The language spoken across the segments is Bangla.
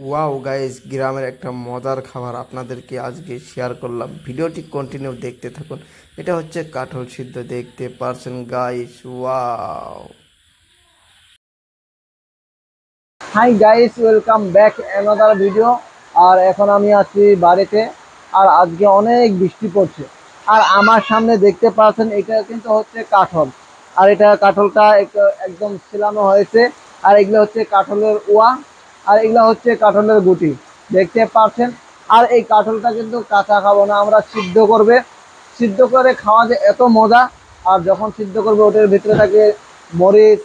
ওয়াও গাইস, গ্রামের একটা মজার খাবার আপনাদেরকে আজকে শেয়ার করলাম। ভিডিওটি কন্টিনিউ দেখতে থাকুন। এটা হচ্ছে কাঁঠাল সিদ্ধ, দেখতে পারছেন guys. Wow. Hi guys, welcome back another video. আর এখন আমি আছি বাড়িতে। আর আজকে অনেক বৃষ্টি পড়ছে। আর আমার সামনে দেখতে পাচ্ছেন এটা কিন্তু হচ্ছে কাঁঠাল। আর এটা কাঁঠালটা একদম ছিলানো হয়েছে। আর এগুলো হচ্ছে কাঁঠালের ওয়া। আর এগুলো হচ্ছে কাঁঠালের গুটি, দেখতে পাচ্ছেন। আর এই কাঁঠালটা কিন্তু কাঁচা খাবো না, আমরা সিদ্ধ করবে। সিদ্ধ করে খাওয়া যে এত মজা। আর যখন সিদ্ধ করবে ওটার ভিতরে থাকে মরিচ,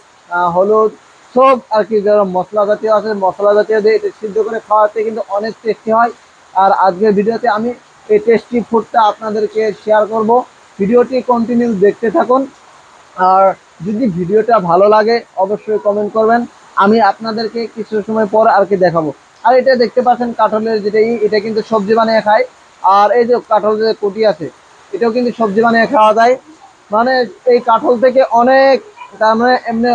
হলুদ, সব আর কি যারা মশলা জাতীয় আছে মশলা জাতীয় দিয়ে এটা সিদ্ধ করে খাওয়াতে কিন্তু অনেক টেস্টি হয়। আর আজকের ভিডিওতে আমি এই টেস্টি ফুডটা আপনাদেরকে শেয়ার করব। ভিডিওটি কন্টিনিউ দেখতে থাকুন। আর যদি ভিডিওটা ভালো লাগে অবশ্যই কমেন্ট করবেন, আমি আপনাদেরকে কিছু সময় পর আর কি দেখাবো। আর এটা দেখতে পাচ্ছেন কাঁঠালের এটা কিন্তু সবজি বানিয়ে খায়। আর এই যে কাঁঠাল যে কুটি আছে এটাও কিন্তু সবজি বানিয়ে খাওয়া যায়। মানে এই কাঁঠাল থেকে অনেক, তার মানে এমনি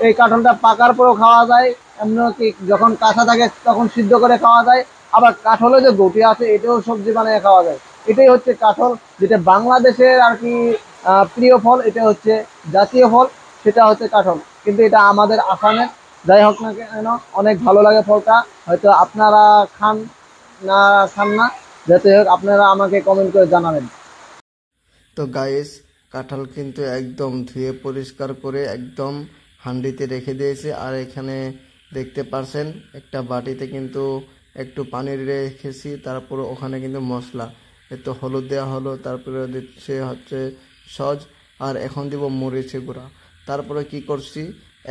এই কাঁঠালটা পাকার পরেও খাওয়া যায়, এমনি কি যখন কাঁচা থাকে তখন সিদ্ধ করে খাওয়া যায়। আবার কাঁঠালের যে গুটি আছে এটাও সবজি বানিয়ে খাওয়া যায়। এটাই হচ্ছে কাঁঠাল, যেটা বাংলাদেশের আর কি প্রিয় ফল। এটা হচ্ছে জাতীয় ফল, সেটা হচ্ছে কাঁঠাল। কিন্তু এটা আমাদের আসামের। যাই হোক না কেন অনেক ভালো লাগে ফলটা। হয়তো আপনারা খান না খান না, যাতে হোক আপনারা আমাকে কমেন্ট করে জানাবেন। তো গাইস, কাঁঠাল কিন্তু একদম ধুয়ে পরিষ্কার করে একদম হাঁড়িতে রেখে দিয়েছে। আর এখানে দেখতে পারছেন একটা বাটিতে কিন্তু একটু পানি রেখেছি। তারপর ওখানে কিন্তু মশলা, একটু হলুদ দেওয়া হলো, তারপরে দিচ্ছে হচ্ছে সজ, আর এখন দিব মরিচের গুঁড়া। তারপরে কি করছি,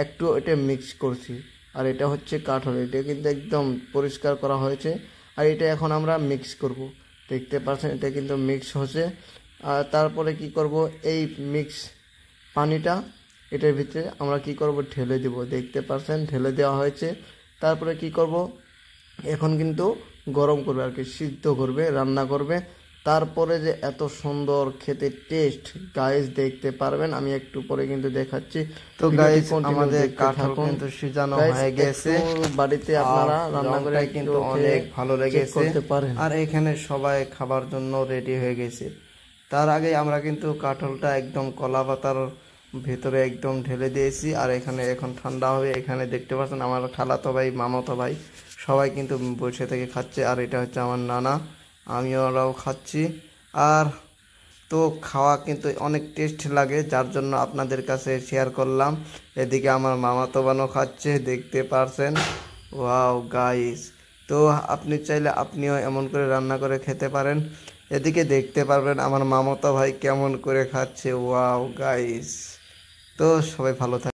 একটু এটা মিক্স করছি। আর এটা হচ্ছে কাঁঠাল, এটা কিন্তু একদম পরিষ্কার করা হয়েছে। আর এটা এখন আমরা মিক্স করব। দেখতে পাচ্ছেন এটা কিন্তু মিক্স হচ্ছে। আর তারপরে কি করব, এই মিক্স পানিটা এটার ভিতরে আমরা কি করব, ঢেলে দেব। দেখতে পাচ্ছেন ঢেলে দেওয়া হয়েছে। তারপরে কি করব, এখন কিন্তু গরম করবে আর কি, সিদ্ধ করবে, রান্না করবে। তারপরে যে এত সুন্দর খেতে টেস্ট গাইস, দেখতে পারবেন। আমি একটু পরে কিন্তু দেখাচ্ছি। তো গাইস, আমাদের কাঁঠাল কিন্তু সিজানো হয়ে গেছে। বাড়িতে আপনারা রান্না করে কিন্তু অনেক ভালো লেগেছে। আর এখানে সবাই খাবার জন্য রেডি হয়ে গেছে। তার আগে আমরা কিন্তু কাঁঠালটা একদম কলা পাতার ভেতরে একদম ঢেলে দিয়েছি। আর এখানে এখন ঠান্ডা হবে। এখানে দেখতে পাচ্ছেন আমার খালাতো ভাই, মামাতো ভাই সবাই কিন্তু বসে থেকে খাচ্ছে। আর এটা হচ্ছে আমার নানা, আমিওরাও খাচ্ছি। আর তো খাওয়া কিন্তু অনেক টেস্ট লাগে, যার জন্য আপনাদের কাছে শেয়ার করলাম। এদিকে আমার মামাতো বোনও খাচ্ছে, দেখতে পারছেন। ওয়াও গাইস, তো আপনি চাইলে আপনিও এমন করে রান্না করে খেতে পারেন। এদিকে দেখতে পারবেন আমার মামাতো ভাই কেমন করে খাচ্ছে। ওয়াও গাইস, তো সবাই ভালো থাকবে।